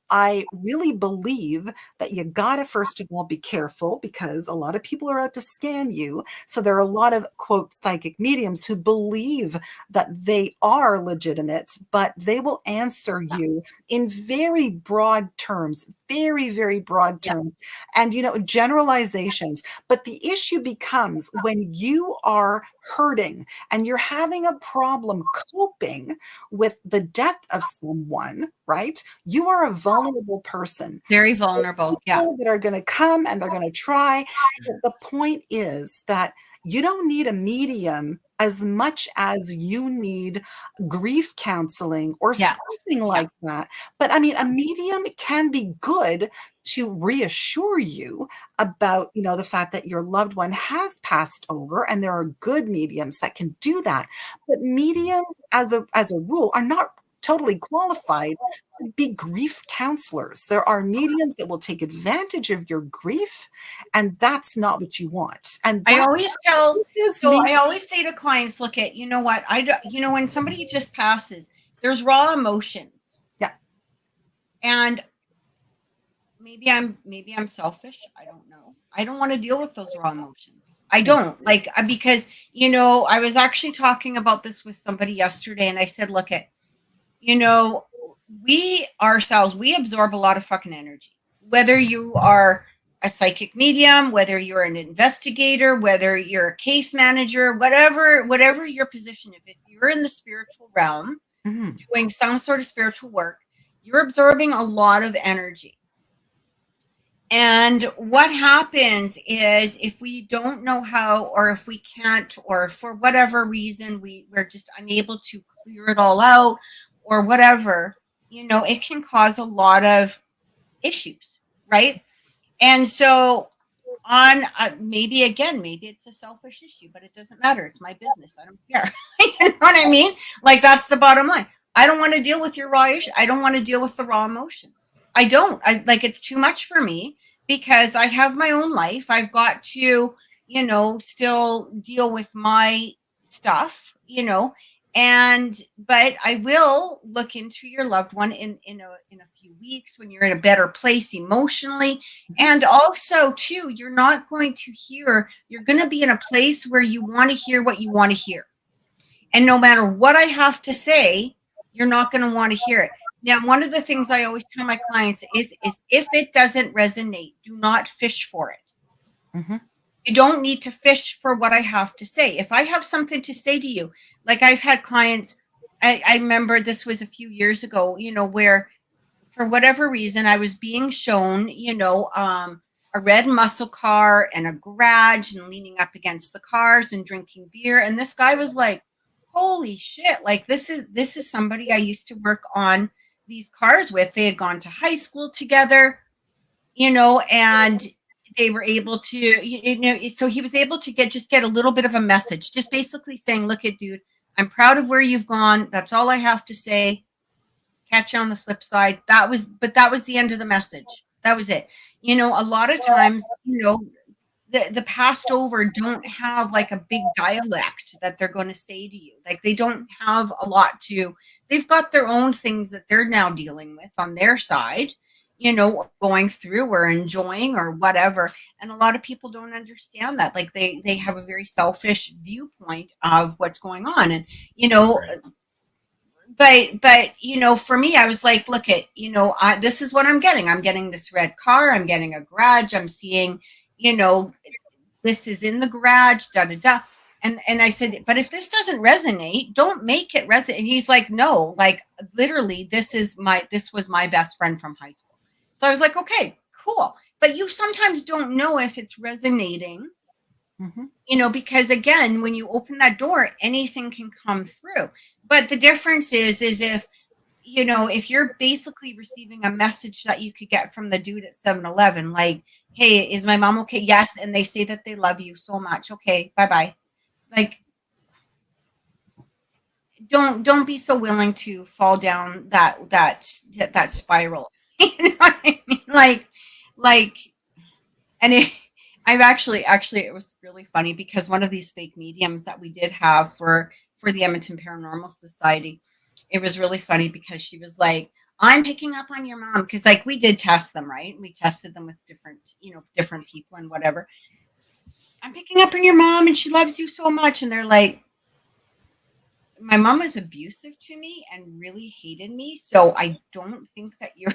I really believe that you gotta first of all be careful, because a lot of people are out to scam you. So there are a lot of quote psychic mediums who believe that they are legitimate, but they will answer you in very broad terms, very, very broad terms, and generalizations. But the issue becomes when you are hurting and you're having a problem coping with the death of someone, right? You are a vulnerable person. Very vulnerable. That are going to come and they're going to try. But the point is that you don't need a medium as much as you need grief counseling or something like that. But I mean, a medium can be good to reassure you about, the fact that your loved one has passed over, and there are good mediums that can do that. But mediums as a rule are not totally qualified to be grief counselors. There are mediums that will take advantage of your grief, and that's not what you want. And I always say to clients, look at, what when somebody just passes, there's raw emotions. Yeah. And maybe I'm selfish. I don't know. I don't want to deal with those raw emotions. I don't because, I was actually talking about this with somebody yesterday, and I said, look at, we absorb a lot of fucking energy, whether you are a psychic medium, whether you're an investigator, whether you're a case manager, whatever your position. If you're in the spiritual realm, doing some sort of spiritual work, you're absorbing a lot of energy. And what happens is, if we don't know how, or if we can't, or for whatever reason, we're just unable to clear it all out, or whatever, it can cause a lot of issues, right? And so maybe it's a selfish issue, but it doesn't matter. It's my business. I don't care. You know what I mean? That's the bottom line. I don't want to deal with your raw issue. I don't want to deal with the raw emotions. It's too much for me, because I have my own life. I've got to, still deal with my stuff, But I will look into your loved one in a few weeks when you're in a better place emotionally. And also too, you're going to be in a place where you want to hear what you want to hear. And no matter what I have to say, you're not going to want to hear it. Now, one of the things I always tell my clients is if it doesn't resonate, do not fish for it. Mm-hmm. You don't need to fish for what I have to say. If I have something to say to you, like I've had clients, I remember this was a few years ago, where for whatever reason I was being shown, a red muscle car and a garage and leaning up against the cars and drinking beer. And this guy was like, holy shit, like this is somebody I used to work on these cars with. They had gone to high school together, and they were able to, so he was able to get a little bit of a message, just basically saying, look at dude, I'm proud of where you've gone. That's all I have to say. Catch you on the flip side. That was the end of the message. That was it. A lot of times, the passed over don't have like a big dialect that they're going to say to you. Like they don't have a lot they've got their own things that they're now dealing with on their side, going through or enjoying or whatever. And a lot of people don't understand that. Like they have a very selfish viewpoint of what's going on. And, right. but for me, I was like, look at, this is what I'm getting. I'm getting this red car. I'm getting a garage. I'm seeing, this is in the garage, da, da, da. And I said, but if this doesn't resonate, don't make it resonate. And he's like, no, like literally, this was my best friend from high school. So I was like, okay, cool. But you sometimes don't know if it's resonating, because again, when you open that door, anything can come through. But the difference is if, if you're basically receiving a message that you could get from the dude at 7-Eleven, like, hey, is my mom okay? Yes. And they say that they love you so much. Okay, bye-bye. Like, don't be so willing to fall down that spiral. You know what I mean? Like, and I've actually, it was really funny because one of these fake mediums that we did have for the Edmonton Paranormal Society, it was really funny because she was like, I'm picking up on your mom. Cause like we did test them, right? We tested them with different people and whatever. I'm picking up on your mom and she loves you so much. And they're like, my mom was abusive to me and really hated me. So I don't think that you're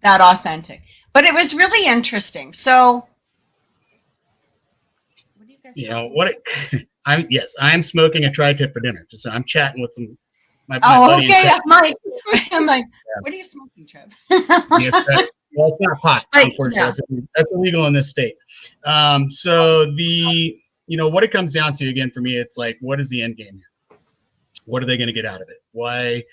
that authentic, but it was really interesting. So what do you guys I'm smoking a tri-tip for dinner. So I'm chatting with my buddy. Okay. I'm like, what are you smoking, Trev? Yes, well, it's not pot, unfortunately. Yeah. That's illegal in this state. So what it comes down to again for me, it's like, what is the end game here? What are they going to get out of it? Why,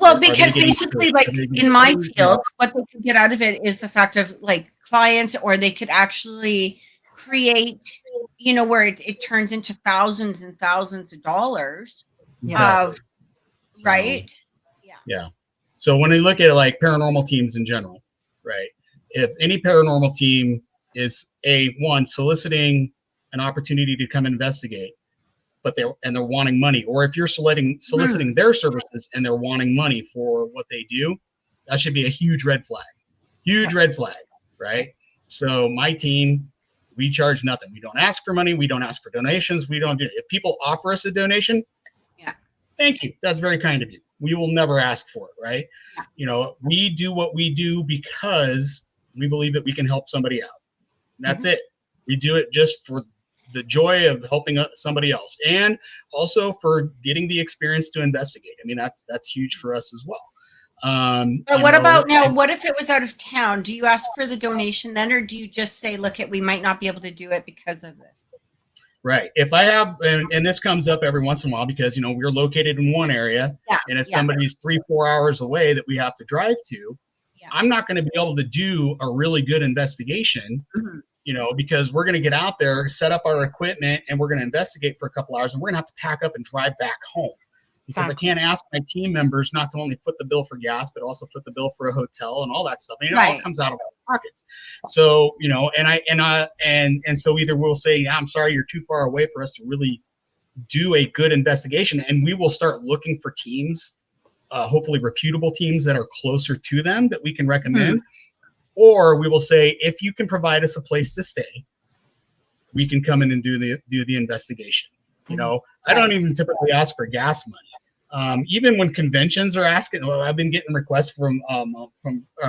well, because basically, like in my field, what they could get out of it is the fact of like clients, or they could actually create, where it turns into thousands and thousands of dollars right? Yeah. So when you look at like paranormal teams in general, right? If any paranormal team is soliciting an opportunity to come investigate, but they're wanting money, or if you're soliciting their services and they're wanting money for what they do, that should be a huge red flag. Red flag, right? So my team, we charge nothing. We don't ask for money. We don't ask for donations. We don't do it. If people offer us a donation, thank you. That's very kind of you. We will never ask for it, right? We do what we do because we believe that we can help somebody out. That's it. We do it just for the joy of helping somebody else, and also for getting the experience to investigate. I mean, that's huge for us as well. But what about now? What if it was out of town? Do you ask for the donation then, or do you just say, look, we might not be able to do it because of this? Right. If I have, and this comes up every once in a while because, we're located in one area, and if somebody's 3-4 hours away that we have to drive to, I'm not going to be able to do a really good investigation, because we're going to get out there, set up our equipment, and we're going to investigate for a couple hours, and we're going to have to pack up and drive back home. Because I can't ask my team members not to only foot the bill for gas, but also foot the bill for a hotel and all that stuff. And it all comes out of our pockets. So, you know, and so either we'll say, yeah, I'm sorry, you're too far away for us to really do a good investigation. And we will start looking for teams, hopefully reputable teams that are closer to them that we can recommend. Or we will say, if you can provide us a place to stay, we can come in and do the investigation. You know, I don't even typically ask for gas money. Even when conventions are asking, well, I've been getting requests from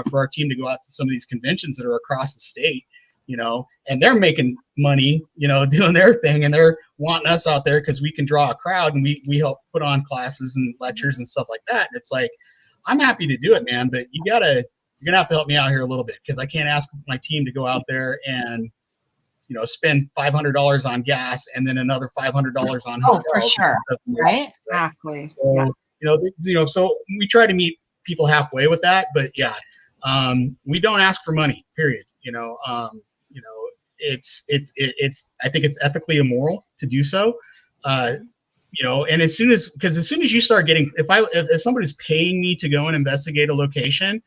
for our team to go out to some of these conventions that are across the state, you know, and they're making money, you know, doing their thing, and they're wanting us out there because we can draw a crowd, and we help put on classes and lectures and stuff like that. And it's like, I'm happy to do it, man, but you're gonna have to help me out here a little bit, because I can't ask my team to go out there and, you know, spend $500 on gas and then another $500 on hotels. For sure, right? Exactly. So, you know, so we try to meet people halfway with that, but yeah, we don't ask for money, period. You know, it's I think it's ethically immoral to do so. You know, and as soon as you start getting, if somebody's paying me to go and investigate a location,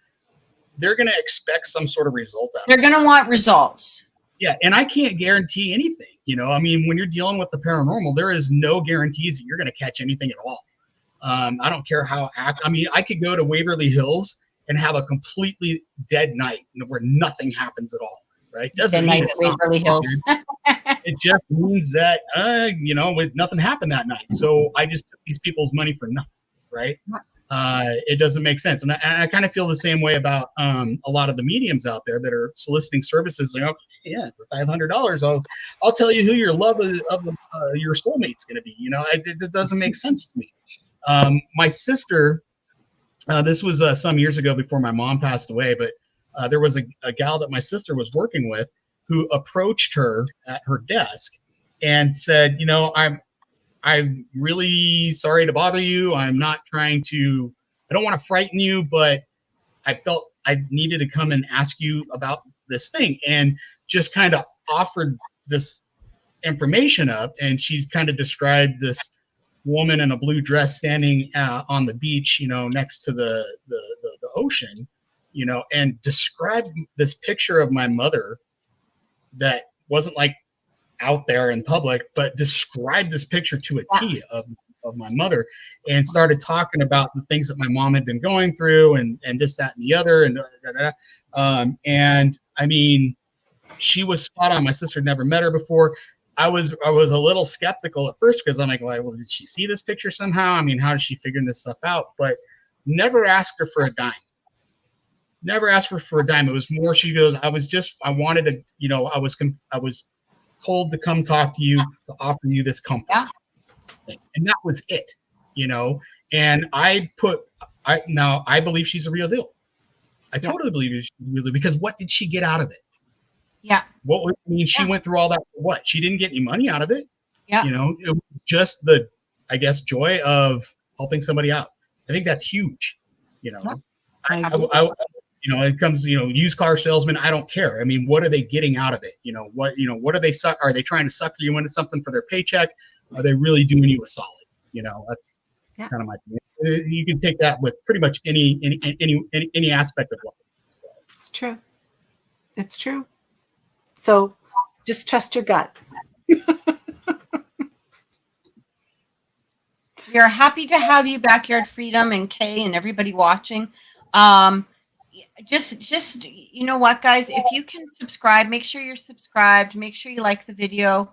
they're going to expect some sort of result out of it. They're going to want results. Yeah, and I can't guarantee anything. You know, I mean, when you're dealing with the paranormal, there is no guarantees that you're going to catch anything at all. I don't care how I mean, I could go to Waverly Hills and have a completely dead night where nothing happens at all, right? Doesn't mean it's Waverly Hills. It just means that you know, nothing happened that night. So I just took these people's money for nothing, right? It doesn't make sense. And I kind of feel the same way about a lot of the mediums out there that are soliciting services. Like, oh, yeah, for $500, I'll tell you who your love of your soulmate's going to be. You know, it doesn't make sense to me. My sister, this was some years ago before my mom passed away, but there was a gal that my sister was working with who approached her at her desk and said, you know, I'm really sorry to bother you. I don't want to frighten you, but I felt I needed to come and ask you about this thing, and just kind of offered this information up. And she kind of described this woman in a blue dress standing on the beach, you know, next to the ocean, you know, and described this picture of my mother that wasn't like out there in public, but described this picture to a T of my mother, and started talking about the things that my mom had been going through, and this, that, and the other, and and I mean, she was spot on. My sister had never met her before. I was a little skeptical at first, because I'm like, well, did she see this picture somehow? I mean, how is she figuring this stuff out? But never asked her for a dime. Never asked her for a dime. It was more, she goes, I wanted to, you know, I was told to come talk to you, to offer you this comfort. Yeah. And that was it, you know. And I believe she's a real deal. I totally believe she's a real deal, because what did she get out of it? Yeah. She went through all that for what? She didn't get any money out of it. Yeah. You know, it was just the, I guess, joy of helping somebody out. I think that's huge. You know, you know, it comes, you know, used car salesman, I don't care. I mean, what are they getting out of it? You know, what are they trying to sucker you into something for their paycheck? Are they really doing you a solid? You know, that's kind of my thing. You can take that with pretty much any aspect of life. So. It's true. It's true. So just trust your gut. We are happy to have you, Backyard Freedom, and Kay and everybody watching. Just you know what, guys, if you can subscribe, make sure you're subscribed, make sure you like the video.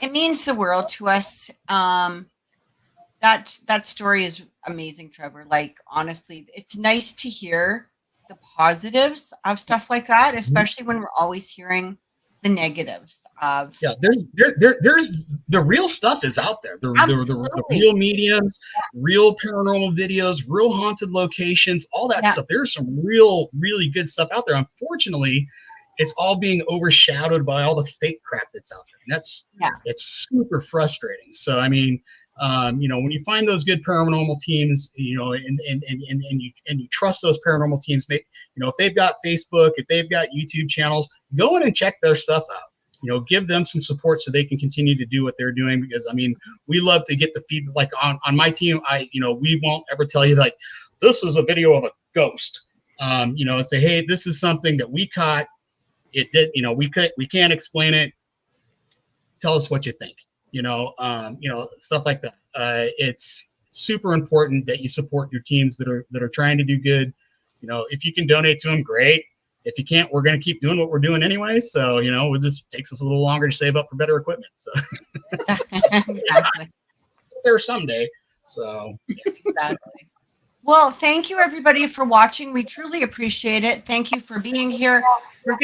It means the world to us. That story is amazing, Trevor. Like, honestly, it's nice to hear the positives of stuff like that, especially when we're always hearing the negatives of. Yeah, there's the real stuff is out there. The real mediums, real paranormal videos, real haunted locations, all that stuff. There's some really good stuff out there. Unfortunately, it's all being overshadowed by all the fake crap that's out there. And it's super frustrating. So, I mean, you know, when you find those good paranormal teams, you know, and you trust those paranormal teams, you know, if they've got Facebook, if they've got YouTube channels, go in and check their stuff out. You know, give them some support so they can continue to do what they're doing. Because, I mean, we love to get the feedback. Like on my team, we won't ever tell you like, this is a video of a ghost. Say, hey, this is something that we caught. It did, we can't explain it. Tell us what you think. Stuff like that. It's super important that you support your teams that are trying to do good. If you can donate to them, great. If you can't, we're going to keep doing what we're doing anyway. So, it just takes us a little longer to save up for better equipment. So Exactly. there someday. So Exactly. Well, thank you everybody for watching. We truly appreciate it. Thank you for being here. Are you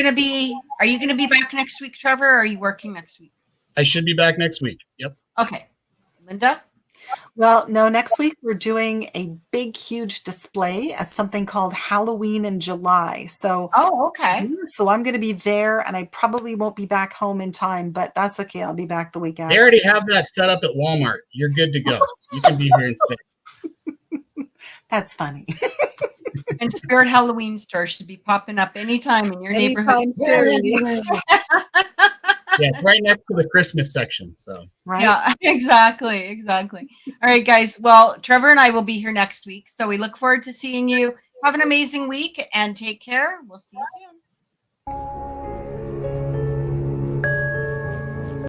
going to be back next week, Trevor, or are you working next week? I should be back next week. Yep. Okay. Lynda? Well, no, next week we're doing a big, huge display at something called Halloween in July. So, Okay. So I'm going to be there, and I probably won't be back home in time, but that's okay. I'll be back the week after. They already have that set up at Walmart. You're good to go. You can be here instead. That's funny. And Spirit Halloween store should be popping up anytime in your neighborhood. Yeah, it's right next to the Christmas section. So right. Yeah, exactly. All right, guys. Well, Trevor and I will be here next week. So we look forward to seeing you. Have an amazing week and take care. We'll see you soon.